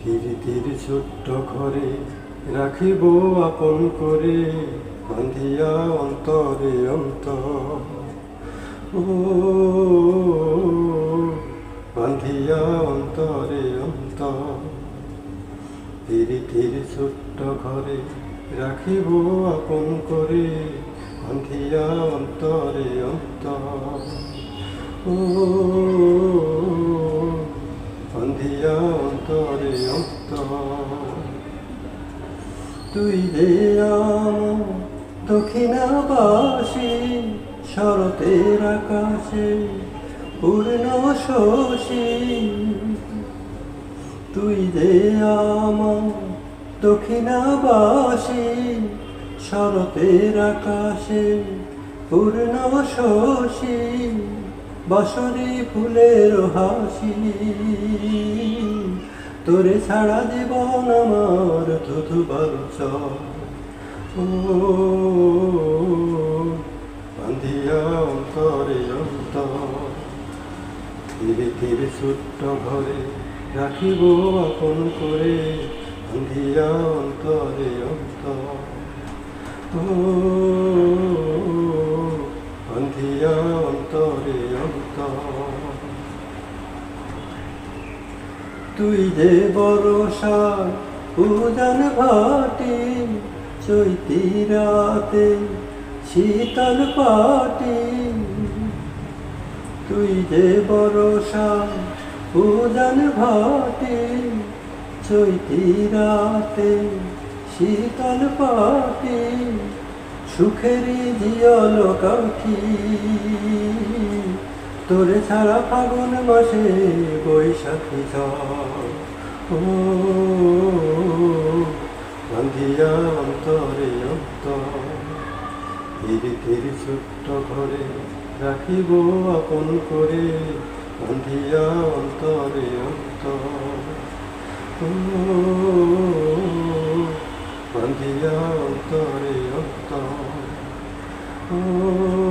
ধীরে ধীরে ছোট্ট ঘরে রাখিব আপন করে, বাঁধিয়া অন্তরে অন্তর। ও বাঁধিয়া অন্তরে অন্তর। ধীরে ধীরে ছোট্ট ঘরে রাখিব আপন করে, বাঁধিয়া অন্তরে অন্তর। ও বাঁধিয়া অন্তরে অন্তর। তুই যে আমার দক্ষিণাবাসী, শরতের আকাশে পূর্ণ শশী। তুই যে আমার দক্ষিণাবাসী, শরতের আকাশে পূর্ণ শশী। বসরি ফুলের হাসি, তোরে ছাড়া জীবন আমার থুথু বাঞ্ছর। ও বাঁধিয়া অন্তরে অন্তর। ধীরে ধীরে ছোট্ট ঘরে রাখিব আপন করে, বাঁধিয়া অন্তরে অন্তর। ও বাঁধিয়া অন্তরে অন্তর। তুই যে বরষা উজান ভাটি, চৈতি রাতে শীতল পাটি। তুই যে বরষা উজান ভাটি, চৈতি রাতে শীতল পাটি। সুখেরই জিয়ল কাঠি, তোরে ছাড়া ফাগুন মাসে বৈশাখী ঝড়। ও বাঁধিয়া অন্তরে অন্তর। ধীরে ধীরে ছোট্ট ঘরে রাখিব আপন করে, বাঁধিয়া অন্তরে অন্তর। ও বাঁধিয়া অন্তরে অন্তর। ও